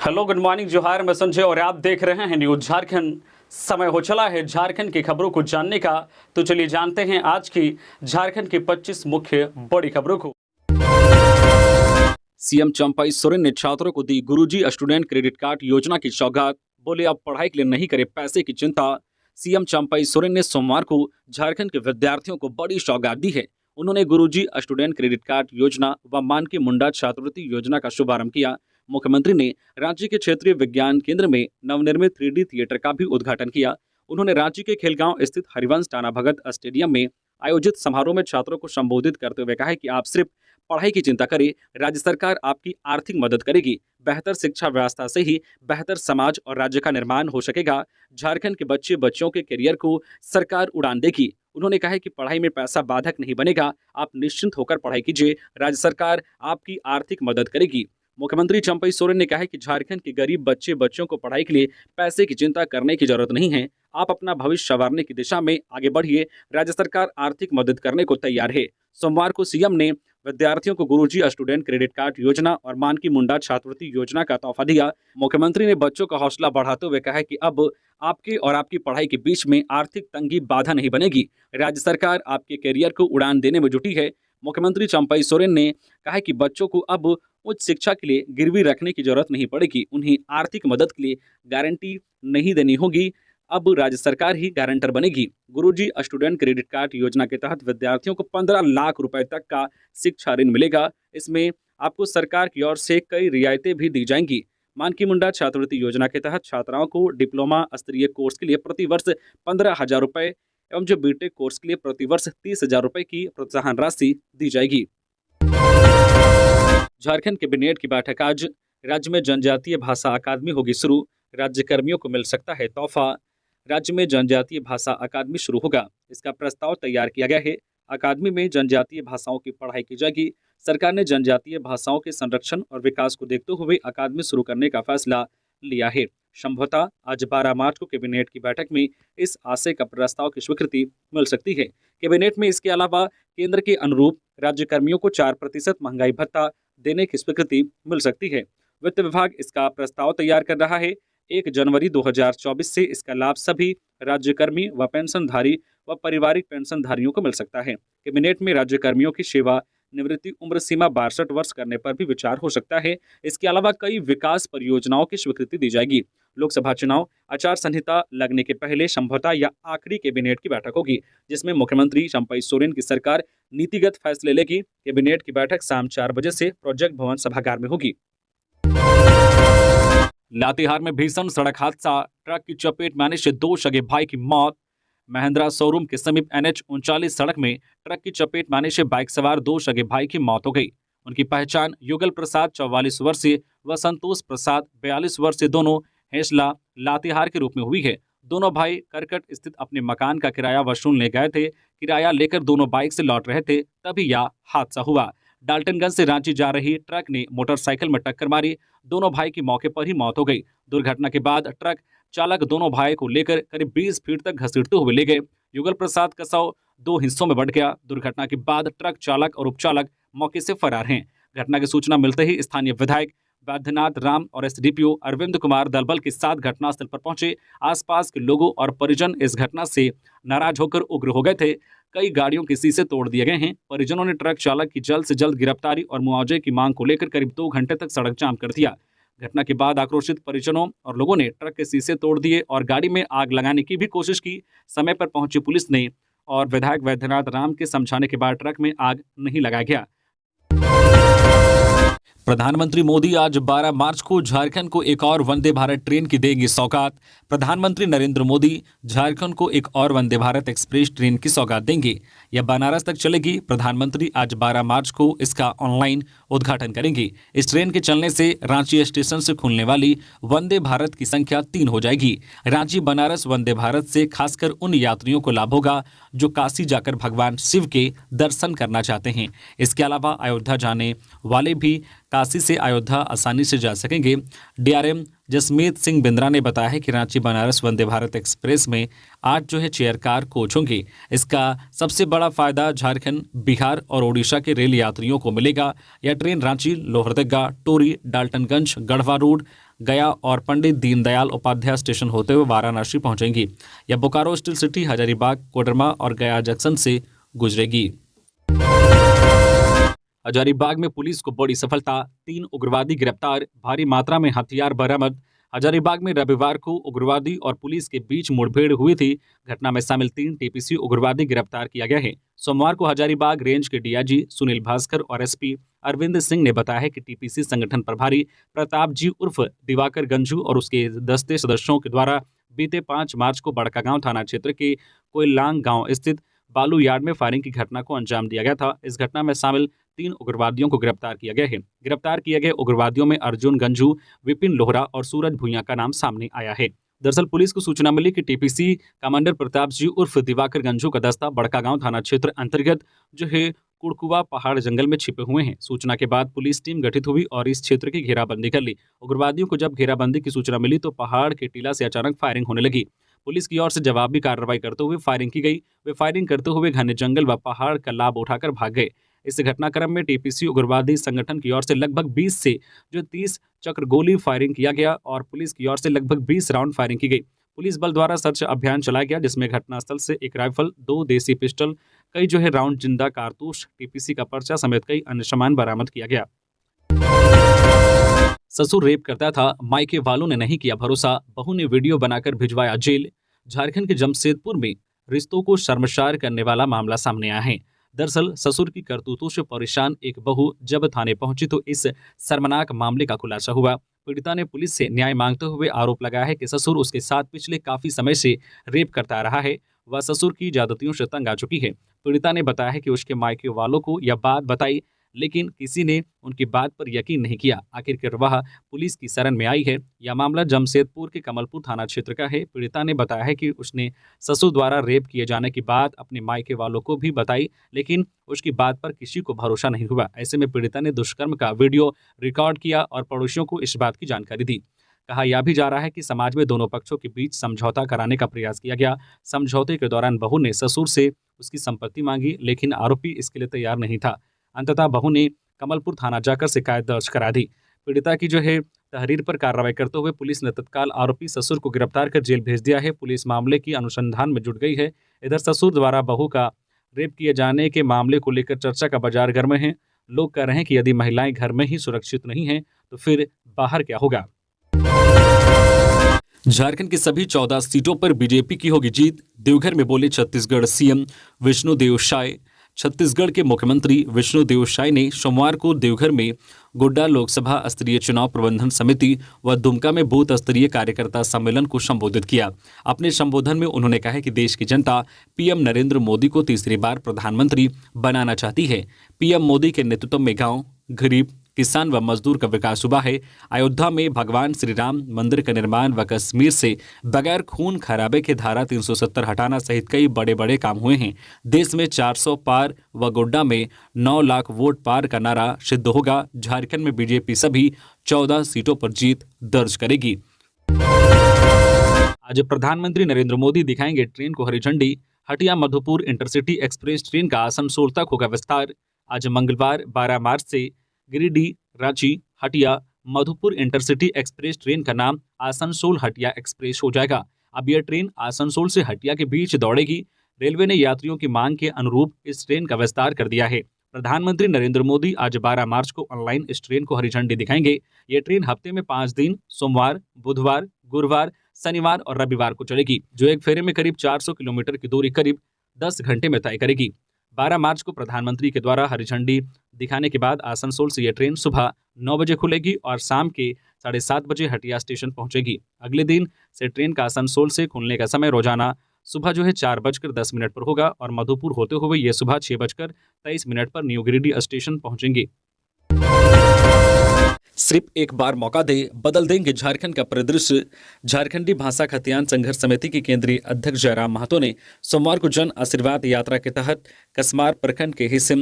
Hello, good morning, जोहार। मैं संजय और आप देख रहे हैं न्यूज झारखंड। समय हो चला है झारखंड की खबरों को जानने का, तो चलिए जानते हैं आज की झारखंड की 25 मुख्य बड़ी खबरों को। सीएम चंपाई सोरेन ने छात्रों को दी गुरुजी स्टूडेंट क्रेडिट कार्ड योजना की सौगात। बोले अब पढ़ाई के लिए नहीं करे पैसे की चिंता। सीएम चंपाई सोरेन ने सोमवार को झारखंड के विद्यार्थियों को बड़ी सौगात दी है। उन्होंने गुरुजी स्टूडेंट क्रेडिट कार्ड योजना व मानकी मुंडा छात्रवृत्ति योजना का शुभारंभ किया। मुख्यमंत्री ने रांची के क्षेत्रीय विज्ञान केंद्र में नवनिर्मित 3D थिएटर का भी उद्घाटन किया। उन्होंने रांची के खेलगांव स्थित हरिवंश टाना भगत स्टेडियम में आयोजित समारोह में छात्रों को संबोधित करते हुए कहा कि आप सिर्फ पढ़ाई की चिंता करें, राज्य सरकार आपकी आर्थिक मदद करेगी। बेहतर शिक्षा व्यवस्था से ही बेहतर समाज और राज्य का निर्माण हो सकेगा। झारखंड के बच्चे बच्चियों के करियर को सरकार उड़ान देगी। उन्होंने कहा कि पढ़ाई में पैसा बाधक नहीं बनेगा, आप निश्चिंत होकर पढ़ाई कीजिए, राज्य सरकार आपकी आर्थिक मदद करेगी। मुख्यमंत्री चंपई सोरेन ने कहा है कि झारखंड के गरीब बच्चे बच्चों को पढ़ाई के लिए पैसे की चिंता करने की जरूरत नहीं है। आप अपना भविष्य संवारने की दिशा में आगे बढ़िए, राज्य सरकार आर्थिक मदद करने को तैयार है। सोमवार को सीएम ने विद्यार्थियों को गुरुजी स्टूडेंट क्रेडिट कार्ड योजना और मानकी मुंडा छात्रवृत्ति योजना का तोहफा दिया। मुख्यमंत्री ने बच्चों का हौसला बढ़ाते हुए कहा कि अब आपके और आपकी पढ़ाई के बीच में आर्थिक तंगी बाधा नहीं बनेगी। राज्य सरकार आपके करियर को उड़ान देने में जुटी है। मुख्यमंत्री चंपई सोरेन ने कहा कि बच्चों को अब उच्च शिक्षा के लिए गिरवी रखने की जरूरत नहीं पड़ेगी। उन्हें आर्थिक मदद के लिए गारंटी नहीं देनी होगी, अब राज्य सरकार ही गारंटर बनेगी। गुरुजी स्टूडेंट क्रेडिट कार्ड योजना के तहत विद्यार्थियों को 15 लाख रुपए तक का शिक्षा ऋण मिलेगा। इसमें आपको सरकार की ओर से कई रियायतें भी दी जाएंगी। मानकी मुंडा छात्रवृत्ति योजना के तहत छात्राओं को डिप्लोमा स्तरीय कोर्स के लिए प्रतिवर्ष 15,000 रुपए एवं जो बीटेक कोर्स के लिए प्रतिवर्ष 30,000 रुपए की प्रोत्साहन राशि दी जाएगी। झारखंड कैबिनेट की बैठक आज। राज्य में जनजातीय भाषा अकादमी होगी शुरू, राज्य कर्मियों को मिल सकता है तोहफा। राज्य में जनजातीय भाषा अकादमी शुरू होगा, इसका प्रस्ताव तैयार किया गया है। अकादमी में जनजातीय भाषाओं की पढ़ाई की जाएगी। सरकार ने जनजातीय भाषाओं के संरक्षण और विकास को देखते हुए अकादमी शुरू करने का फैसला लिया है। संभवतः आज 12 मार्च को कैबिनेट की बैठक में इस आशय का प्रस्ताव की स्वीकृति मिल सकती है। कैबिनेट में इसके अलावा केंद्र के अनुरूप राज्य कर्मियों को 4% महंगाई भत्ता देने की स्वीकृति मिल सकती है। वित्त विभाग इसका प्रस्ताव तैयार कर रहा है। 1 जनवरी 2024 से इसका लाभ सभी राज्यकर्मी व पेंशनधारी व पारिवारिक पेंशनधारियों को मिल सकता है। कैबिनेट में राज्यकर्मियों की सेवा निवृत्ति उम्र सीमा 62 वर्ष करने पर भी विचार हो सकता है। इसके अलावा कई विकास परियोजनाओं की स्वीकृति दी जाएगी। लोकसभा चुनाव आचार संहिता लगने के पहले संभवतः या आखिरी कैबिनेट की बैठक होगी, जिसमें मुख्यमंत्री चंपई सोरेन की सरकार नीतिगत फैसले लेगी। कैबिनेट की बैठक शाम 4 बजे से प्रोजेक्ट भवन सभागार में होगी। लातेहार में भीषण सड़क हादसा, ट्रक की चपेट में आने से 2 सगे भाई की मौत। महिंद्रा शोरूम के समीप NH39 सड़क में ट्रक की चपेट में आने से बाइक सवार 2 सगे भाई की मौत हो गई। उनकी पहचान युगल प्रसाद 44 वर्षीय व संतोष प्रसाद 42 वर्षीय दोनों हेसला लातेहार के रूप में हुई है। दोनों भाई करकट स्थित अपने मकान का किराया वसूलने गए थे। किराया लेकर दोनों बाइक से लौट रहे थे, तभी यह हादसा हुआ। डाल्टनगंज से रांची जा रही ट्रक ने मोटरसाइकिल में टक्कर मारी। दोनों भाई की मौके पर ही मौत हो गई। दुर्घटना के बाद ट्रक चालक दोनों भाई को लेकर करीब 20 फीट तक घसीटते हुए ले गए। युगल प्रसाद का शव 2 हिस्सों में बंट गया। दुर्घटना के बाद ट्रक चालक और उपचालक मौके से फरार हैं। घटना की सूचना मिलते ही स्थानीय विधायक वैद्यनाथ राम और SDPO अरविंद कुमार दलबल के साथ घटनास्थल पर पहुंचे। आसपास के लोगों और परिजन इस घटना से नाराज होकर उग्र हो गए थे। कई गाड़ियों के शीशे तोड़ दिए गए हैं। परिजनों ने ट्रक चालक की जल्द से जल्द गिरफ्तारी और मुआवजे की मांग को लेकर करीब 2 घंटे तक सड़क जाम कर दिया। घटना के बाद आक्रोशित परिजनों और लोगों ने ट्रक के शीशे तोड़ दिए और गाड़ी में आग लगाने की भी कोशिश की। समय पर पहुंची पुलिस ने और विधायक वैद्यनाथ राम के समझाने के बाद ट्रक में आग नहीं लगाया गया। प्रधानमंत्री मोदी आज 12 मार्च को झारखंड को एक और वंदे भारत ट्रेन की देंगे सौगात। प्रधानमंत्री नरेंद्र मोदी झारखंड को एक और वंदे भारत एक्सप्रेस ट्रेन की सौगात देंगे। यह बनारस तक चलेगी। प्रधानमंत्री आज 12 मार्च को इसका ऑनलाइन उद्घाटन करेंगे। इस ट्रेन के चलने से रांची स्टेशन से खुलने वाली वंदे भारत की संख्या 3 हो जाएगी। रांची बनारस वंदे भारत से खासकर उन यात्रियों को लाभ होगा जो काशी जाकर भगवान शिव के दर्शन करना चाहते हैं। इसके अलावा अयोध्या जाने वाले भी काशी से अयोध्या आसानी से जा सकेंगे। डीआरएम जसमीत सिंह बिंद्रा ने बताया है कि रांची बनारस वंदे भारत एक्सप्रेस में 8 चेयर कार कोच होंगे। इसका सबसे बड़ा फायदा झारखंड, बिहार और ओडिशा के रेल यात्रियों को मिलेगा। यह ट्रेन रांची, लोहरदगा, टोरी, डाल्टनगंज, गढ़वा रोड, गया और पंडित दीनदयाल उपाध्याय स्टेशन होते हुए वाराणसी पहुंचेंगी। यह बोकारो, स्टील सिटी, हजारीबाग, कोडरमा और गया जंक्शन से गुजरेगी। हजारीबाग में पुलिस को बड़ी सफलता, 3 उग्रवादी गिरफ्तार, भारी मात्रा में हथियार बरामद। हजारीबाग में रविवार को उग्रवादी और पुलिस के बीच मुठभेड़ हुई थी। घटना में शामिल 3 टीपीसी उग्रवादी गिरफ्तार किया गया है। सोमवार को हजारीबाग रेंज के डीआईजी सुनील भास्कर और एसपी अरविंद सिंह ने बताया है कि टीपीसी संगठन प्रभारी प्रताप जी उर्फ दिवाकर गंजू और उसके दस्ते सदस्यों के द्वारा बीते 5 मार्च को बड़कागांव थाना क्षेत्र के कोयलांग गांव स्थित बालू यार्ड में फायरिंग की घटना को अंजाम दिया गया था। इस घटना में शामिल 3 उग्रवादियों को गिरफ्तार किया गया है। गिरफ्तार किए गए उग्रवादियों में अर्जुन गंजू, विपिन लोहरा और सूरज भुइयां का नाम सामने आया है। दरअसल पुलिस को सूचना मिली कि टीपीसी कमांडर प्रताप जी उर्फ दिवाकर गंजू का दस्ता बड़कागांव थाना क्षेत्र अंतर्गत कुड़कुआ पहाड़ जंगल में छिपे हुए हैं। सूचना के बाद पुलिस टीम गठित हुई और इस क्षेत्र की घेराबंदी कर ली। उग्रवादियों को जब घेराबंदी की सूचना मिली तो पहाड़ के टीला से अचानक फायरिंग होने लगी। पुलिस की ओर से जवाबी कार्रवाई करते हुए फायरिंग की गई। वे फायरिंग करते हुए घने जंगल व पहाड़ का लाभ उठाकर भाग गए। इस घटनाक्रम में टीपीसी उग्रवादी संगठन की ओर से लगभग 20 से 30 चक्र गोली फायरिंग किया गया और पुलिस की ओर से लगभग 20 राउंड फायरिंग की गई। पुलिस बल द्वारा सर्च अभियान चलाया गया, जिसमें घटनास्थल से एक राइफल, 2 देसी पिस्टल, कई राउंड जिंदा कारतूस, टीपीसी का पर्चा समेत कई अन्य सामान बरामद किया गया। ससुर रेप करता था, मायके वालों ने नहीं किया भरोसा, बहू ने वीडियो बनाकर भिजवाया जेल। झारखंड के जमशेदपुर में रिश्तों को शर्मसार करने वाला मामला सामने आया है। दरअसल ससुर की करतूतों से परेशान एक बहू जब थाने पहुंची तो इस शर्मनाक मामले का खुलासा हुआ। पीड़िता ने पुलिस से न्याय मांगते हुए आरोप लगाया है कि ससुर उसके साथ पिछले काफी समय से रेप करता रहा है। वह ससुर की ज्यादतियों से तंग आ चुकी है। पीड़िता ने बताया है कि उसके मायके वालों को यह बात बताई, लेकिन किसी ने उनकी बात पर यकीन नहीं किया। आखिरकार वह पुलिस की शरण में आई है। यह मामला जमशेदपुर के कमलपुर थाना क्षेत्र का है। पीड़िता ने बताया है कि उसने ससुर द्वारा रेप किए जाने की बात अपने मायके वालों को भी बताई, लेकिन उसकी बात पर किसी को भरोसा नहीं हुआ। ऐसे में पीड़िता ने दुष्कर्म का वीडियो रिकॉर्ड किया और पड़ोसियों को इस बात की जानकारी दी। कहा यह भी जा रहा है कि समाज में दोनों पक्षों के बीच समझौता कराने का प्रयास किया गया। समझौते के दौरान बहू ने ससुर से उसकी संपत्ति मांगी, लेकिन आरोपी इसके लिए तैयार नहीं था। अंततः बहू ने कमलपुर थाना जाकर शिकायत दर्ज करा दी। पीड़िता की तहरीर पर कार्रवाई करते हुए पुलिस ने तत्काल आरोपी ससुर को गिरफ्तार कर जेल भेज दिया है। पुलिस मामले की अनुसंधान में जुट गई है। इधर ससुर द्वारा बहू का रेप किए जाने के मामले को लेकर चर्चा का बाजार गर्म है। लोग कह रहे हैं कि यदि महिलाएं घर में ही सुरक्षित नहीं हैं तो फिर बाहर क्या होगा। झारखंड की सभी 14 सीटों पर बीजेपी की होगी जीत, देवघर में बोले छत्तीसगढ़ सीएम विष्णुदेव साय। छत्तीसगढ़ के मुख्यमंत्री विष्णुदेव साय ने सोमवार को देवघर में गोड्डा लोकसभा स्तरीय चुनाव प्रबंधन समिति व दुमका में बूथ स्तरीय कार्यकर्ता सम्मेलन को संबोधित किया। अपने संबोधन में उन्होंने कहा कि देश की जनता पीएम नरेंद्र मोदी को तीसरी बार प्रधानमंत्री बनाना चाहती है। पीएम मोदी के नेतृत्व में गांव, गरीब, किसान व मजदूर का विकास हुआ है। अयोध्या में भगवान श्री राम मंदिर का निर्माण व कश्मीर से बगैर खून खराबे के धारा 370 हटाना सहित कई बड़े बड़े काम हुए हैं। देश में 400 पार व गोड्डा में 9 लाख वोट पार का नारा सिद्ध होगा। झारखंड में बीजेपी सभी 14 सीटों पर जीत दर्ज करेगी। आज प्रधानमंत्री नरेंद्र मोदी दिखाएंगे ट्रेन को हरी झंडी। Hatia Madhupur intercity express train का आसनसोल तक होगा विस्तार। आज मंगलवार 12 मार्च से Giridih, Ranchi, Hatia Madhupur intercity express train का नाम आसनसोल हटिया एक्सप्रेस हो जाएगा। अब यह ट्रेन आसनसोल से हटिया के बीच दौड़ेगी। रेलवे ने यात्रियों की मांग के अनुरूप इस ट्रेन का विस्तार कर दिया है। प्रधानमंत्री नरेंद्र मोदी आज 12 मार्च को ऑनलाइन इस ट्रेन को हरी झंडी दिखाएंगे। यह ट्रेन हफ्ते में 5 दिन सोमवार, बुधवार, गुरुवार, शनिवार और रविवार को चलेगी, जो एक फेरे में करीब 400 किलोमीटर की दूरी करीब 10 घंटे में तय करेगी। 12 मार्च को प्रधानमंत्री के द्वारा हरी झंडी दिखाने के बाद आसनसोल से यह ट्रेन सुबह 9 बजे खुलेगी और शाम के 7:30 बजे हटिया स्टेशन पहुंचेगी। अगले दिन से ट्रेन का आसनसोल से खुलने का समय रोजाना सुबह 4:10 पर होगा और मधुपुर होते हुए ये सुबह 6:23 पर न्यू गिरिडीह स्टेशन पहुंचेंगे। सिर्फ एक बार मौका दे, बदल देंगे झारखंड का परिदृश्य। झारखंडी भाषा खतियान संघर्ष समिति के केंद्रीय अध्यक्ष जयराम महतो ने सोमवार को जन आशीर्वाद यात्रा के तहत कसमार प्रखंड के हिस्से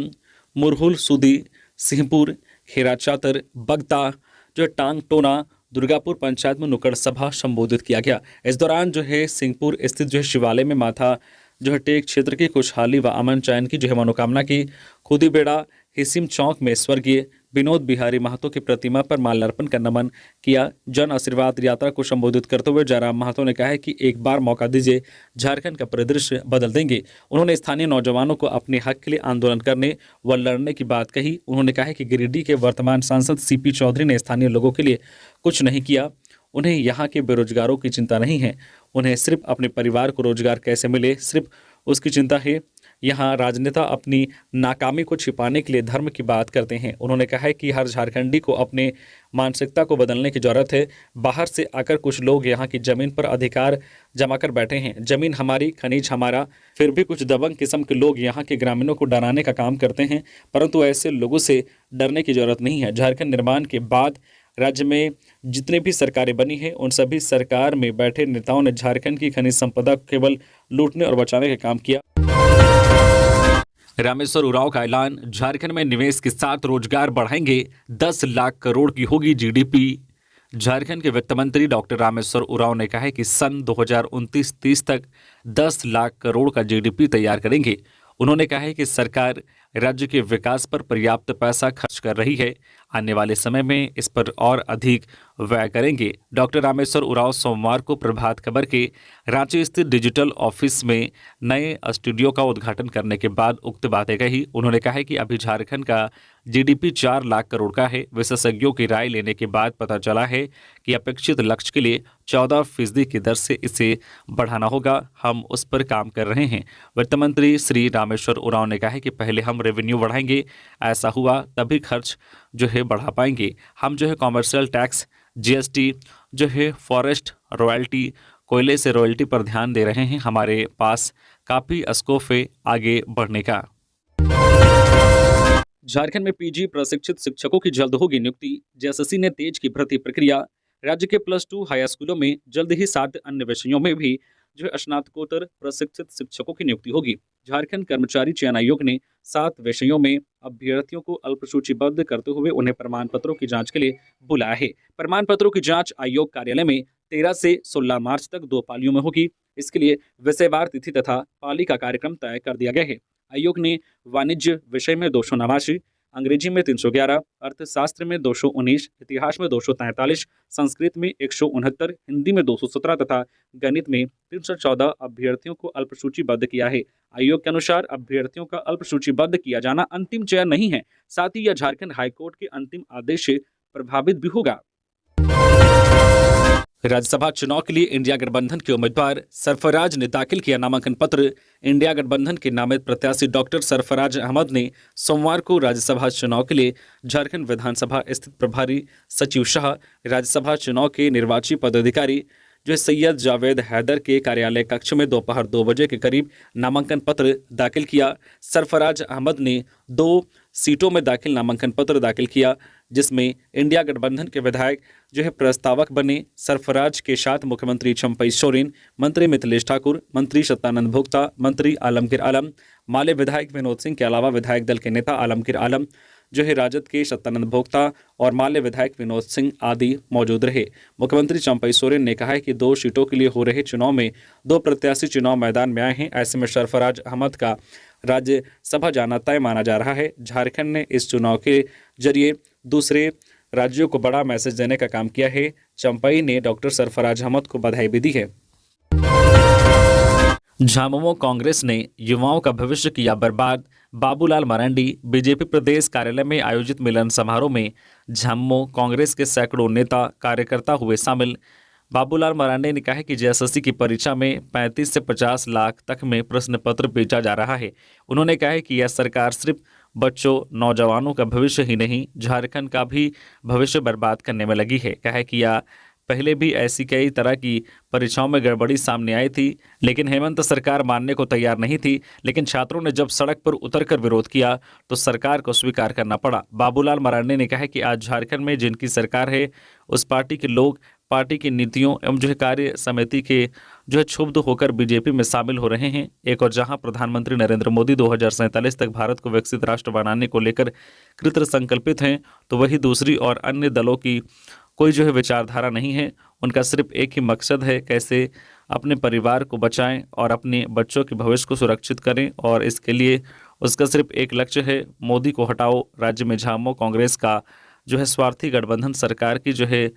मुरहुल, सुदी, सिंहपुर, खेरा चातर, बगदा, जो है टांग टोना, दुर्गापुर पंचायत में नुक्कड़ सभा संबोधित किया गया। इस दौरान जो है सिंहपुर स्थित जो है शिवालय में माथा जो है टेक क्षेत्र की खुशहाली व अमन चयन की जो है मनोकामना की। खुदी बेड़ा हिसिम चौक में स्वर्गीय विनोद बिहारी महतो की प्रतिमा पर माल्यार्पण कर नमन किया। जन आशीर्वाद यात्रा को संबोधित करते हुए जयराम महतो ने कहा है कि एक बार मौका दीजिए, झारखंड का परिदृश्य बदल देंगे। उन्होंने स्थानीय नौजवानों को अपने हक के लिए आंदोलन करने व लड़ने की बात कही। उन्होंने कहा है कि गिरिडीह के वर्तमान सांसद सीपी चौधरी ने स्थानीय लोगों के लिए कुछ नहीं किया। उन्हें यहाँ के बेरोजगारों की चिंता नहीं है, उन्हें सिर्फ अपने परिवार को रोजगार कैसे मिले, सिर्फ उसकी चिंता है। यहाँ राजनेता अपनी नाकामी को छिपाने के लिए धर्म की बात करते हैं। उन्होंने कहा है कि हर झारखंडी को अपने मानसिकता को बदलने की जरूरत है। बाहर से आकर कुछ लोग यहाँ की जमीन पर अधिकार जमा कर बैठे हैं। जमीन हमारी, खनिज हमारा, फिर भी कुछ दबंग किस्म के लोग यहाँ के ग्रामीणों को डराने का काम करते हैं, परंतु ऐसे लोगों से डरने की जरूरत नहीं है। झारखंड निर्माण के बाद राज्य में जितने भी सरकारें बनी हैं, उन सभी सरकार में बैठे नेताओं ने झारखंड की खनिज संपदा को केवल लूटने और बचाने का काम किया। रामेश्वर उरांव का ऐलान, झारखंड में निवेश के साथ रोजगार बढ़ाएंगे, 10 लाख करोड़ की होगी जीडीपी। झारखंड के वित्त मंत्री डॉक्टर रामेश्वर उरांव ने कहा है कि सन 2029-30 तक 10 लाख करोड़ का जीडीपी तैयार करेंगे। उन्होंने कहा है कि सरकार राज्य के विकास पर पर्याप्त पैसा खर्च कर रही है, आने वाले समय में इस पर और अधिक व्यय करेंगे। डॉक्टर रामेश्वर उरांव सोमवार को प्रभात खबर के रांची स्थित डिजिटल ऑफिस में नए स्टूडियो का उद्घाटन करने के बाद उक्त बातें कही। उन्होंने कहा है कि अभी झारखंड का जीडीपी 4 लाख करोड़ का है। विशेषज्ञों की राय लेने के बाद पता चला है कि अपेक्षित लक्ष्य के लिए 14% की दर से इसे बढ़ाना होगा। हम उस पर काम कर रहे हैं। वित्त मंत्री श्री रामेश्वर उरांव ने कहा है कि पहले हम रेवेन्यू बढ़ाएंगे, ऐसा हुआ तभी खर्च जो है बढ़ा पाएंगे। हम जो है कॉमर्शियल टैक्स, जीएसटी, जो है फॉरेस्ट रॉयल्टी, कोयले से रॉयल्टी पर ध्यान दे रहे हैं। हमारे पास काफ़ी स्कोप है आगे बढ़ने का। झारखंड में पीजी प्रशिक्षित शिक्षकों की जल्द होगी नियुक्ति, जेएसएससी ने तेज की भर्ती प्रक्रिया। राज्य के +2 हाई स्कूलों में जल्द ही 7 अन्य विषयों में भी जो है स्नातकोत्तर प्रशिक्षित शिक्षकों की नियुक्ति होगी। झारखंड कर्मचारी चयन आयोग ने 7 विषयों में अभ्यर्थियों को अल्पसूचीबद्ध करते हुए उन्हें प्रमाण पत्रों की जांच के लिए बुलाया है। प्रमाण पत्रों की जांच आयोग कार्यालय में 13 से 16 मार्च तक 2 पालियों में होगी। इसके लिए विषयवार तिथि तथा पाली का कार्यक्रम तय कर दिया गया है। आयोग ने वाणिज्य विषय में 289, अंग्रेजी में 311, अर्थशास्त्र में 219, इतिहास में 243, संस्कृत में 169, हिंदी में 217 तथा गणित में 314 अभ्यर्थियों को अल्पसूचीबद्ध किया है। आयोग के अनुसार अभ्यर्थियों का अल्पसूचीबद्ध किया जाना अंतिम चयन नहीं है, साथ ही यह झारखंड हाईकोर्ट के अंतिम आदेश से प्रभावित भी होगा। राज्यसभा चुनाव के लिए इंडिया गठबंधन के उम्मीदवार सरफराज ने दाखिल किया नामांकन पत्र। इंडिया गठबंधन के नामित प्रत्याशी डॉक्टर सरफराज अहमद ने सोमवार को राज्यसभा चुनाव के लिए झारखंड विधानसभा स्थित प्रभारी सचिव शाह, राज्यसभा चुनाव के निर्वाची पदाधिकारी जो सैयद जावेद हैदर के कार्यालय कक्ष में दोपहर 2 बजे के करीब नामांकन पत्र दाखिल किया। सरफराज अहमद ने 2 सीटों में दाखिल नामांकन पत्र दाखिल किया, जिसमें इंडिया गठबंधन के विधायक जो है प्रस्तावक बने। सरफराज के साथ मुख्यमंत्री चंपई सोरेन, मंत्री मिथिलेश ठाकुर, मंत्री सत्यानंद भोक्ता, मंत्री आलमगीर आलम, माले विधायक विनोद सिंह के अलावा विधायक दल के नेता आलमगीर आलम, जो है राजद के सत्यानंद भोक्ता और माल्य विधायक विनोद सिंह आदि मौजूद रहे। मुख्यमंत्री चंपई सोरेन ने कहा है कि 2 सीटों के लिए हो रहे चुनाव में 2 प्रत्याशी चुनाव मैदान में आए हैं। ऐसे में सरफराज अहमद का राज्यसभा जाना तय माना जा रहा है। झारखंड ने इस चुनाव के जरिए दूसरे राज्यों को बड़ा मैसेज देने का काम किया है। चंपई ने डॉक्टर सरफराज अहमद को बधाई भी दी है। झामुमो कांग्रेस ने युवाओं का भविष्य किया बर्बाद, बाबूलाल मरांडी। बीजेपी प्रदेश कार्यालय में आयोजित मिलन समारोह में झामुमो कांग्रेस के सैकड़ों नेता कार्यकर्ता हुए शामिल। बाबूलाल मरांडी ने कहा कि जेएसएससी की परीक्षा में 35 से 50 लाख तक में प्रश्न पत्र बेचा जा रहा है। उन्होंने कहा कि यह सरकार सिर्फ बच्चों, नौजवानों का भविष्य ही नहीं, झारखंड का भी भविष्य बर्बाद करने में लगी है। कहा कि यह पहले भी ऐसी कई तरह की परीक्षाओं में गड़बड़ी सामने आई थी, लेकिन हेमंत सरकार मानने को तैयार नहीं थी। लेकिन छात्रों ने जब सड़क पर उतरकर विरोध किया तो सरकार को स्वीकार करना पड़ा। बाबूलाल मरांडी ने कहा कि आज झारखंड में जिनकी सरकार है, उस पार्टी के लोग पार्टी की नीतियों एवं जो है कार्य समिति के जो है क्षुब्ध होकर बीजेपी में शामिल हो रहे हैं। एक और जहां प्रधानमंत्री नरेंद्र मोदी 2047 तक भारत को विकसित राष्ट्र बनाने को लेकर कृत संकल्पित हैं, तो वही दूसरी और अन्य दलों की कोई जो है विचारधारा नहीं है। उनका सिर्फ एक ही मकसद है, कैसे अपने परिवार को बचाएं और अपने बच्चों के भविष्य को सुरक्षित करें, और इसके लिए उसका सिर्फ एक लक्ष्य है, मोदी को हटाओ, राज्य में झामो। कांग्रेस का जो है स्वार्थी गठबंधन सरकार की जो है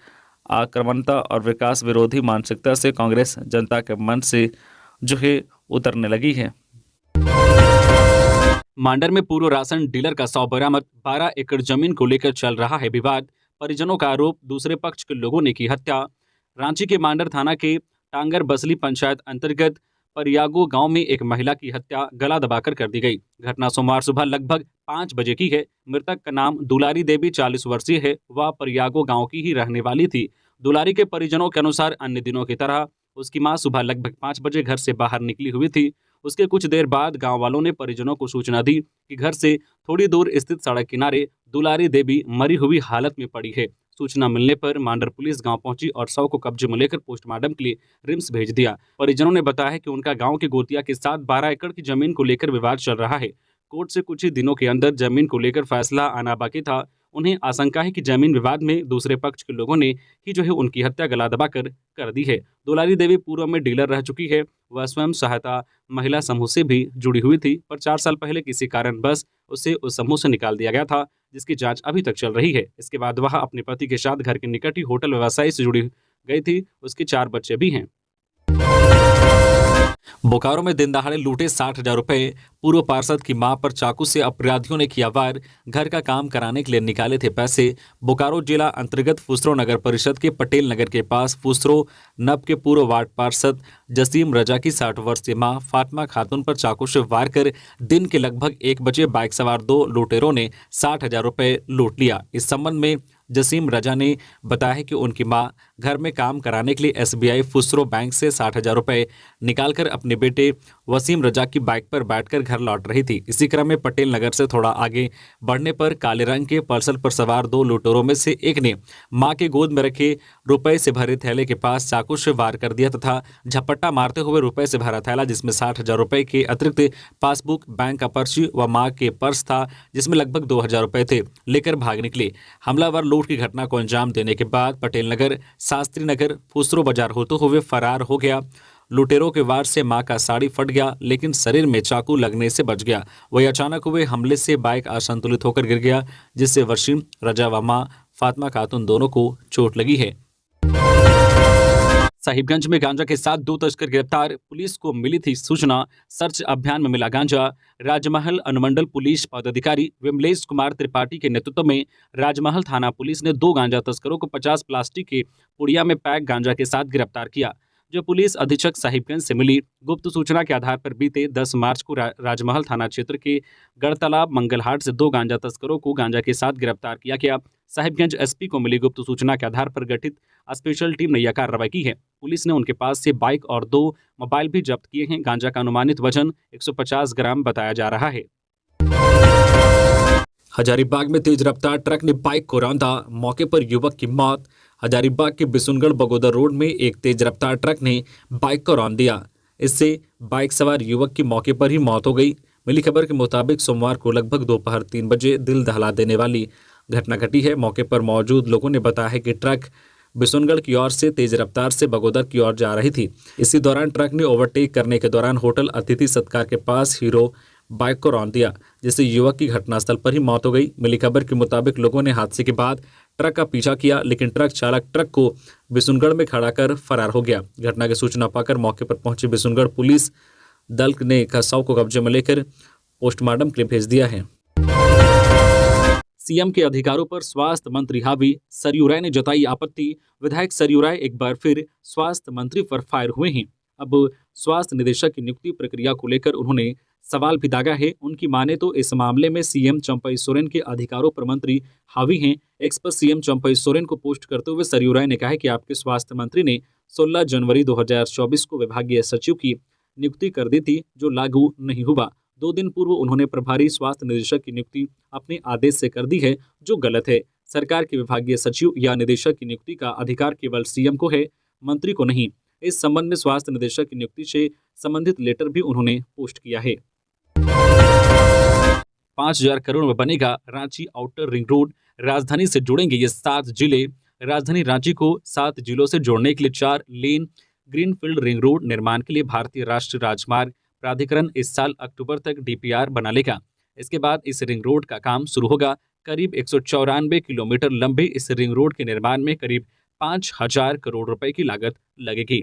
आक्रामकता और विकास विरोधी मानसिकता से कांग्रेस जनता के मन से जो है उतरने लगी है। मांडर में पूर्व राशन डीलर का 100 बरामद। 12 एकड़ जमीन को लेकर चल रहा है विवाद। परिजनों का आरोप, दूसरे पक्ष के लोगों ने की हत्या। रांची के मांडर थाना के टांगर बसली पंचायत अंतर्गत परियागो गांव में एक महिला की हत्या गला दबाकर कर दी गई। घटना सोमवार सुबह लगभग 5 बजे की है। मृतक का नाम दुलारी देवी 40 वर्षीय है। वह परियागो गांव की ही रहने वाली थी। दुलारी के परिजनों के अनुसार अन्य दिनों की तरह उसकी मां सुबह लगभग 5 बजे घर से बाहर निकली हुई थी। उसके कुछ देर बाद गांव वालों ने परिजनों को सूचना दी कि घर से थोड़ी दूर स्थित सड़क किनारे दुलारी देवी मरी हुई हालत में पड़ी है। सूचना मिलने पर मांडर पुलिस गांव पहुंची और शव को कब्जे में लेकर पोस्टमार्टम के लिए रिम्स भेज दिया। परिजनों ने बताया है कि उनका गांव के गोतिया के साथ 12 एकड़ की जमीन को लेकर विवाद चल रहा है। कोर्ट से कुछ ही दिनों के अंदर जमीन को लेकर फैसला आना बाकी था। उन्हें आशंका है कि जमीन विवाद में दूसरे पक्ष के लोगों ने ही जो है उनकी हत्या गला दबाकर कर दी है। दुलारी देवी पूर्व में डीलर रह चुकी है। वह स्वयं सहायता महिला समूह से भी जुड़ी हुई थी, पर 4 साल पहले किसी कारणवश उसे उस समूह से निकाल दिया गया था, जिसकी जांच अभी तक चल रही है। इसके बाद वह अपने पति के साथ घर के निकट ही होटल व्यवसाय से जुड़ी गई थी। उसके 4 बच्चे भी हैं। बोकारो में दिन दहाड़े लूटे 60,000 रुपए। पूर्व पार्षद की मां पर चाकू से अपराधियों ने किया वार। घर का काम कराने के लिए निकाले थे पैसे। बोकारो जिला अंतर्गत फुसरो नगर परिषद के पटेल नगर के पास फुसरो नब के पूर्व वार्ड पार्षद जसीम रजा की 60 वर्षीय मां फातिमा खातून पर चाकू से वार कर दिन के लगभग 1 बजे बाइक सवार 2 लुटेरों ने 60,000 रुपए लूट लिया। इस संबंध में जसीम रजा ने बताया कि उनकी मां घर में काम कराने के लिए एसबीआई फुसरो बैंक से 60,000 रुपए निकालकर अपने बेटे वसीम रजा की बाइक पर बैठकर घर लौट रही थी। इसी क्रम में पटेल नगर से थोड़ा आगे बढ़ने पर काले रंग के पल्सर पर सवार 2 लुटेरों में से एक ने मां के गोद में रखे रुपए से भरे थैले के पास चाकू से वार कर दिया तथा झपट्टा मारते हुए रुपए से भरा थैला, जिसमें 60,000 रुपए के अतिरिक्त पासबुक, बैंक का पर्ची व मां के पर्स था जिसमें लगभग 2,000 रुपए थे, लेकर भाग निकले। हमलावर लूट की घटना को अंजाम देने के बाद पटेल नगर, शास्त्री नगर, फुसरो बाजार होते हुए फरार हो गया। लुटेरों के वार से मां का साड़ी फट गया, लेकिन शरीर में चाकू लगने से बच गया। वही अचानक हुए हमले से बाइक असंतुलित होकर गिर गया, जिससे वसीम रजा व मां फातिमा खातून दोनों को चोट लगी है। साहिबगंज में गांजा के साथ 2 तस्कर गिरफ्तार। पुलिस को मिली थी सूचना, सर्च अभियान में मिला गांजा। राजमहल अनुमंडल पुलिस पदाधिकारी विमलेश कुमार त्रिपाठी के नेतृत्व में राजमहल थाना पुलिस ने 2 गांजा तस्करों को 50 प्लास्टिक के पुड़िया में पैक गांजा के साथ गिरफ्तार किया। जो पुलिस अधीक्षक साहिबगंज से मिली गुप्त सूचना के आधार पर बीते 10 मार्च को राजमहल थाना क्षेत्र के गढ़तालाब मंगलहाट से 2 गांजा तस्करों को गांजा के साथ गिरफ्तार किया गया। साहिबगंज एसपी को मिली गुप्त सूचना के आधार पर गठित स्पेशल टीम ने यह कार्रवाई की है। पुलिस ने उनके पास से बाइक और 2 मोबाइल भी जब्त किए हैं। गांजा का अनुमानित वजन 150 ग्राम बताया जा रहा है। हजारीबाग में तेज रफ्तार ट्रक ने बाइक को रौंदा, मौके पर युवक की मौत। हजारीबाग के बिशुनगढ़ बगोदर रोड में एक तेज रफ्तार ट्रक ने बाइक को रौंद दिया। इससे बाइक सवार युवक की मौके पर ही मौत हो गई। मिली खबर के मुताबिक सोमवार को लगभग दोपहर 3 बजे दिल दहला देने वाली घटना घटी है। मौके पर मौजूद लोगों ने बताया है कि ट्रक बिशुनगढ़ की ओर से तेज रफ्तार से बगोदर की ओर जा रही थी। इसी दौरान ट्रक ने ओवरटेक करने के दौरान होटल अतिथि सत्कार के पास हीरो बाइक को रौंद दिया, जिससे युवक की घटनास्थल पर ही मौत हो गई। मिली खबर के मुताबिक लोगों ने हादसे के बाद ट्रक का पीछा किया, लेकिन ट्रक चालक ट्रक को बिशुनगढ़ में खड़ा कर फरार हो गया। घटना की सूचना पाकर मौके पर पहुंची बिशुनगढ़ पुलिस दल ने शव को कब्जे में लेकर पोस्टमार्टम के लिए भेज दिया है। सीएम के अधिकारों पर स्वास्थ्य मंत्री हावी, सरयू राय ने जताई आपत्ति। विधायक सरयू राय एक बार फिर स्वास्थ्य मंत्री पर फायर हुए हैं। अब स्वास्थ्य निदेशक की नियुक्ति प्रक्रिया को लेकर उन्होंने सवाल भी दागा है। उनकी माने तो इस मामले में सीएम चंपई सोरेन के अधिकारों पर मंत्री हावी हैं। एक्स पर सीएम चंपई सोरेन को पोस्ट करते हुए सरयू राय ने कहा है कि आपके स्वास्थ्य मंत्री ने 16 जनवरी 2024 को विभागीय सचिव की नियुक्ति कर दी थी, जो लागू नहीं हुआ। 2 दिन पूर्व उन्होंने प्रभारी स्वास्थ्य निदेशक की नियुक्ति अपने आदेश से कर दी है, जो गलत है। सरकार के विभागीय सचिव या निदेशक की नियुक्ति का अधिकार केवल सीएम को है, मंत्री को नहीं। इस संबंध में स्वास्थ्य निदेशक की नियुक्ति से संबंधित लेटर भी उन्होंने पोस्ट किया है। 5,000 करोड़ में बनेगा रांची आउटर रिंग रोड, राजधानी से जोड़ेंगे ये 7 जिले। राजधानी रांची को 7 जिलों से जोड़ने के लिए 4 लेन ग्रीनफील्ड रिंग रोड निर्माण के लिए भारतीय राष्ट्रीय राजमार्ग प्राधिकरण इस साल अक्टूबर तक डीपीआर बना लेगा। इसके बाद इस रिंग रोड का काम शुरू होगा। करीब 194 किलोमीटर लंबे इस रिंग रोड के निर्माण में करीब 5,000 करोड़ रुपए की लागत लगेगी।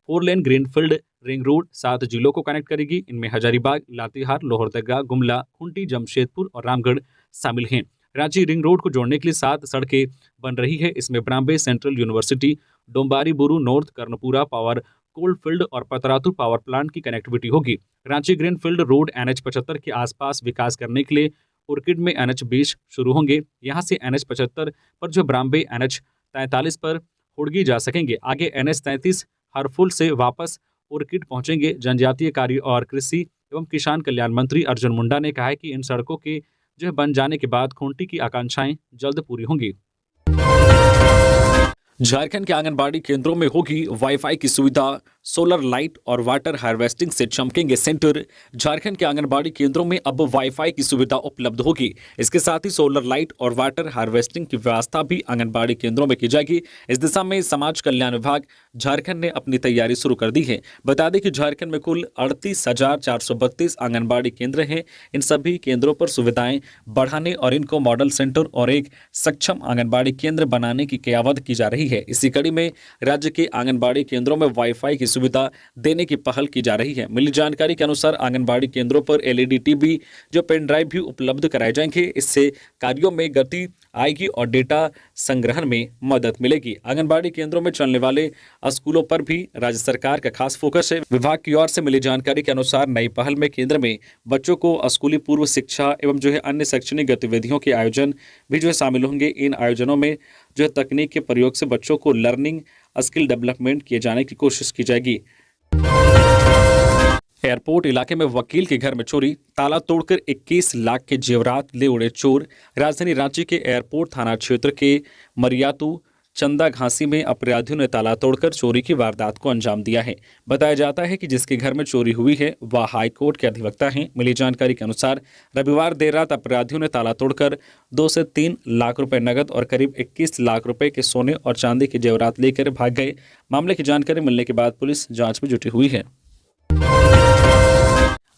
4 लेन ग्रीनफील्ड रिंग रोड 7 जिलों को कनेक्ट करेगी। इनमें हजारीबाग, लातेहार, लोहरदगा, गुमला, खूंटी, जमशेदपुर और रामगढ़ शामिल हैं। रांची रिंग रोड को जोड़ने के लिए 7 सड़कें बन रही है। इसमें Brambe central university, Dombari Buru north, Karanpura power coalfield और पतरातू पावर प्लांट की कनेक्टिविटी होगी। रांची ग्रीनफील्ड रोड NH-75 के आसपास विकास करने के लिए ऑर्किड में NH-20 शुरू होंगे। यहाँ से NH-75 पर जो ब्राम्बे NH-43 पर हुड़गी जा सकेंगे। आगे NH-33 हरफुल से वापस ऑर्किड पहुंचेंगे। जनजातीय कार्य और कृषि एवं किसान कल्याण मंत्री अर्जुन मुंडा ने कहा है कि इन सड़कों के बन जाने के बाद खूंटी की आकांक्षाएं जल्द पूरी होंगी। झारखंड के आंगनबाड़ी केंद्रों में होगी वाईफाई की सुविधा, सोलर लाइट और वाटर हार्वेस्टिंग से चमकेंगे सेंटर। झारखंड के आंगनबाड़ी केंद्रों में अब वाईफाई की सुविधा उपलब्ध होगी। इसके साथ ही सोलर लाइट और वाटर हार्वेस्टिंग की व्यवस्था भी आंगनबाड़ी केंद्रों में की जाएगी। इस दिशा में समाज कल्याण विभाग झारखंड ने अपनी तैयारी शुरू कर दी है। बता दें कि झारखंड में कुल 38,432 आंगनबाड़ी केंद्र हैं। इन सभी केंद्रों पर सुविधाएं बढ़ाने और इनको मॉडल सेंटर और एक सक्षम आंगनबाड़ी केंद्र बनाने की क़यामत की जा रही है। इसी कड़ी में राज्य के आंगनबाड़ी केंद्रों में वाईफाई की सुविधा देने की पहल की जा रही है। मिली जानकारी के अनुसार आंगनबाड़ी केंद्रों पर LED टीवी जो पेन ड्राइव भी उपलब्ध कराए जाएंगे। इससे कार्यों में गति आएगी और डेटा संग्रहण में मदद मिलेगी। आंगनबाड़ी केंद्रों में चलने वाले स्कूलों पर भी राज्य सरकार का खास फोकस है। विभाग की ओर से मिली जानकारी के अनुसार नई पहल में केंद्र में बच्चों को स्कूली पूर्व शिक्षा एवं अन्य शैक्षणिक गतिविधियों के आयोजन भी शामिल होंगे। इन आयोजनों में तकनीक के प्रयोग से बच्चों को लर्निंग स्किल डेवलपमेंट किए जाने की कोशिश की जाएगी। एयरपोर्ट इलाके में वकील के घर में चोरी, ताला तोड़कर 21 लाख के जेवरात ले उड़े चोर। राजधानी रांची के एयरपोर्ट थाना क्षेत्र के मरियातू चंदा घासी में अपराधियों ने ताला तोड़कर चोरी की वारदात को अंजाम दिया है। बताया जाता है कि जिसके घर में चोरी हुई है वह हाईकोर्ट के अधिवक्ता हैं। मिली जानकारी के अनुसार रविवार देर रात अपराधियों ने ताला तोड़कर 2 से 3 लाख रुपए नगद और करीब 21 लाख रुपए के सोने और चांदी के जेवरात लेकर भाग गए। मामले की जानकारी मिलने के बाद पुलिस जांच में जुटी हुई है।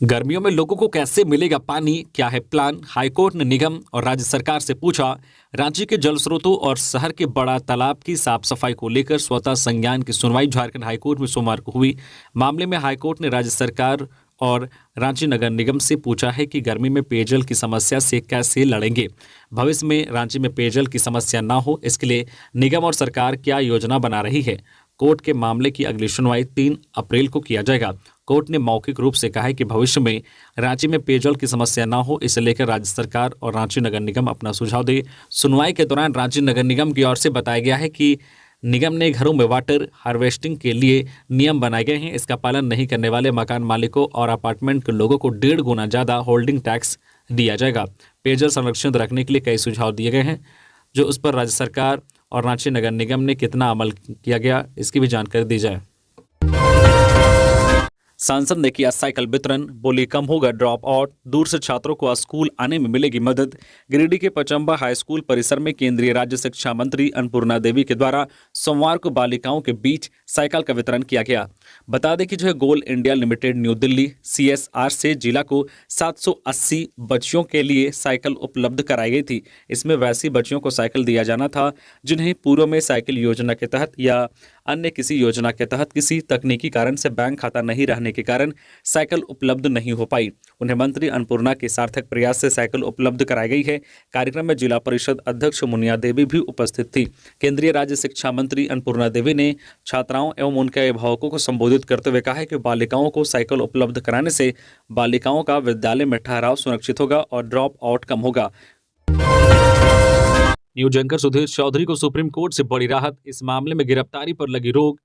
गर्मियों में लोगों को कैसे मिलेगा पानी, क्या है प्लान? हाईकोर्ट ने निगम और राज्य सरकार से पूछा। रांची के जल स्रोतों और शहर के बड़ा तालाब की साफ सफाई को लेकर स्वतः संज्ञान की सुनवाई झारखंड हाईकोर्ट में सोमवार को हुई। मामले में हाईकोर्ट ने राज्य सरकार और रांची नगर निगम से पूछा है कि गर्मी में पेयजल की समस्या से कैसे लड़ेंगे। भविष्य में रांची में पेयजल की समस्या ना हो, इसके लिए निगम और सरकार क्या योजना बना रही है। कोर्ट के मामले की अगली सुनवाई 3 अप्रैल को किया जाएगा। कोर्ट ने मौखिक रूप से कहा है कि भविष्य में रांची में पेयजल की समस्या ना हो, इसे लेकर राज्य सरकार और रांची नगर निगम अपना सुझाव दे। सुनवाई के दौरान रांची नगर निगम की ओर से बताया गया है कि निगम ने घरों में वाटर हार्वेस्टिंग के लिए नियम बनाए गए हैं। इसका पालन नहीं करने वाले मकान मालिकों और अपार्टमेंट के लोगों को 1.5 गुना ज़्यादा होल्डिंग टैक्स दिया जाएगा। पेयजल संरक्षित रखने के लिए कई सुझाव दिए गए हैं, जो उस पर राज्य सरकार और रांची नगर निगम ने कितना अमल किया गया, इसकी भी जानकारी दी जाए। सांसद ने किया साइकिल वितरण, बोली कम होगा ड्रॉप आउट, दूर से छात्रों को स्कूल आने में मिलेगी मदद। गिरिडीह के पचम्बा हाई स्कूल परिसर में केंद्रीय राज्य शिक्षा मंत्री अन्नपूर्णा देवी के द्वारा सोमवार को बालिकाओं के बीच साइकिल का वितरण किया गया। बता दें कि coal India limited new Delhi CSR से जिला को 780 बच्चियों के लिए साइकिल उपलब्ध कराई गई थी। इसमें वैसी बच्चियों को साइकिल दिया जाना था जिन्हें पूर्व में साइकिल योजना के तहत या अन्य किसी योजना के तहत किसी तकनीकी कारण से बैंक खाता नहीं रहने के कारण साइकिल उपलब्ध नहीं हो पाई। उन्हें मंत्री अन्नपूर्णा के सार्थक प्रयास से साइकिल उपलब्ध कराई गई है। कार्यक्रम में जिला परिषद अध्यक्ष मुनिया देवी भी उपस्थित थी। केंद्रीय राज्य शिक्षा मंत्री अन्नपूर्णा देवी ने छात्राओं एवं उनके अभिभावकों को संबोधित करते हुए कहा है कि बालिकाओं को साइकिल उपलब्ध कराने से बालिकाओं का विद्यालय में ठहराव सुरक्षित होगा और ड्रॉप आउट कम होगा। न्यूज एंकर सुधीर चौधरी को सुप्रीम कोर्ट से बड़ी राहत, इस मामले में गिरफ्तारी पर लगी रोक।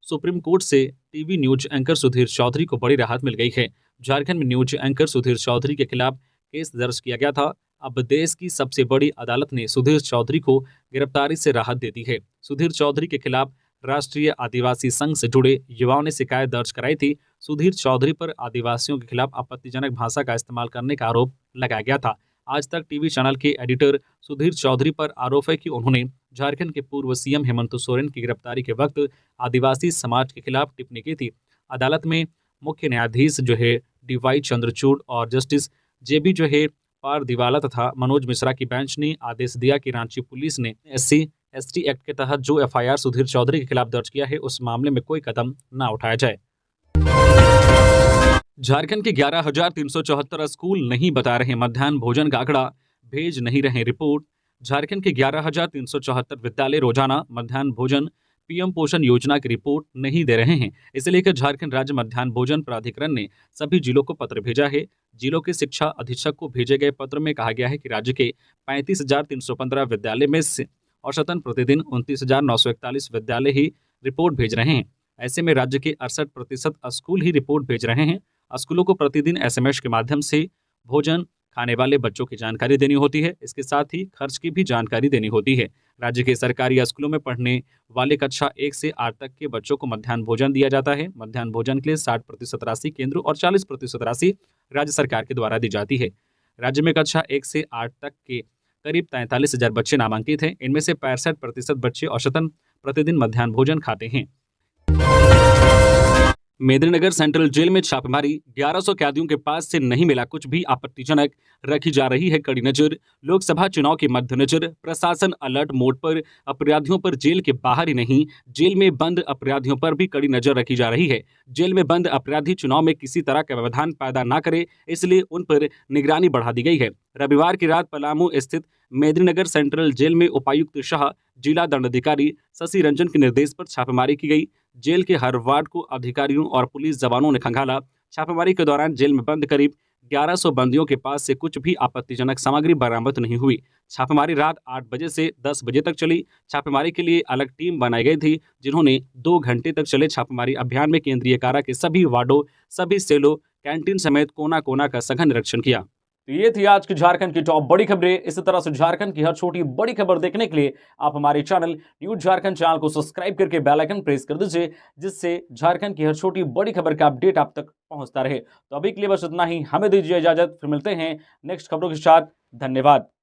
सुप्रीम कोर्ट से TV news anchor Sudhir Chaudhary को बड़ी राहत मिल गई है। झारखंड में न्यूज एंकर सुधीर चौधरी के खिलाफ केस दर्ज किया गया था। अब देश की सबसे बड़ी अदालत ने सुधीर चौधरी को गिरफ्तारी से राहत दे दी है। सुधीर चौधरी के खिलाफ राष्ट्रीय आदिवासी संघ से जुड़े युवाओं ने शिकायत दर्ज कराई थी। सुधीर चौधरी पर आदिवासियों के खिलाफ आपत्तिजनक भाषा का इस्तेमाल करने का आरोप लगाया गया था। आज तक टीवी चैनल के एडिटर सुधीर चौधरी पर आरोप है कि उन्होंने झारखंड के पूर्व सीएम हेमंत सोरेन की गिरफ्तारी के वक्त आदिवासी समाज के खिलाफ टिप्पणी की थी। अदालत में मुख्य न्यायाधीश जो है डीवाई चंद्रचूड़ और जस्टिस जेबी जो है पारदीवाला तथा मनोज मिश्रा की बेंच ने आदेश दिया कि रांची पुलिस ने SC/ST एक्ट के तहत जो FIR सुधीर चौधरी के खिलाफ दर्ज किया है उस मामले में कोई कदम न उठाया जाए। झारखंड के 11,374 स्कूल नहीं बता रहे मध्याह्न भोजन का आंकड़ा, भेज नहीं रहे रिपोर्ट। झारखंड के 11,374 विद्यालय रोजाना मध्याह्न भोजन PM पोषण योजना की रिपोर्ट नहीं दे रहे हैं। इसे लेकर झारखंड राज्य मध्याह्न भोजन प्राधिकरण ने सभी जिलों को पत्र भेजा है। जिलों के शिक्षा अधीक्षक को भेजे गए पत्र में कहा गया है कि राज्य के 35,315 विद्यालय में से औसतन प्रतिदिन 29,941 विद्यालय ही रिपोर्ट भेज रहे हैं। ऐसे में राज्य के 68% स्कूल ही रिपोर्ट भेज रहे हैं। स्कूलों को प्रतिदिन SMS के माध्यम से भोजन खाने वाले बच्चों की जानकारी देनी होती है। इसके साथ ही खर्च की भी जानकारी देनी होती है। राज्य के सरकारी स्कूलों में पढ़ने वाले कक्षा 1 से 8 तक के बच्चों को मध्याह्न भोजन दिया जाता है। मध्याह्न भोजन के लिए 60% राशि केंद्र और 40% राशि राज्य सरकार के द्वारा दी जाती है। राज्य में कक्षा 1 से 8 तक के करीब 43,000 बच्चे नामांकित हैं। इनमें से 65% बच्चे औसतन प्रतिदिन मध्याह्न भोजन खाते हैं। मेदिनीनगर सेंट्रल जेल में छापेमारी, 1100 कैदियों के पास से नहीं मिला कुछ भी आपत्तिजनक, रखी जा रही है कड़ी नजर। लोकसभा चुनाव के मद्देनजर प्रशासन अलर्ट मोड पर, अपराधियों पर जेल के बाहर ही नहीं, जेल में बंद अपराधियों पर भी कड़ी नजर रखी जा रही है। जेल में बंद अपराधी चुनाव में किसी तरह का व्यवधान पैदा न करे, इसलिए उन पर निगरानी बढ़ा दी गई है। रविवार की रात पलामू स्थित मेदिनीनगर सेंट्रल जेल में उपायुक्त शाह, जिला दंडाधिकारी शशि रंजन के निर्देश पर छापेमारी की गई। जेल के हर वार्ड को अधिकारियों और पुलिस जवानों ने खंगाला। छापेमारी के दौरान जेल में बंद करीब 1100 बंदियों के पास से कुछ भी आपत्तिजनक सामग्री बरामद नहीं हुई। छापेमारी रात 8 बजे से 10 बजे तक चली। छापेमारी के लिए अलग टीम बनाई गई थी, जिन्होंने 2 घंटे तक चले छापेमारी अभियान में केंद्रीय कारा के सभी वार्डों, सभी सेलों, कैंटीन समेत कोना कोना का सघन निरीक्षण किया। तो ये थी आज की झारखंड की टॉप बड़ी खबरें। इसी तरह से झारखंड की हर छोटी बड़ी खबर देखने के लिए आप हमारे चैनल न्यूज झारखंड चैनल को सब्सक्राइब करके बेल आइकन प्रेस कर दीजिए, जिससे झारखंड की हर छोटी बड़ी खबर का अपडेट आप तक पहुंचता रहे। तो अभी के लिए बस इतना ही, हमें दीजिए इजाजत, फिर मिलते हैं नेक्स्ट खबरों के साथ। धन्यवाद।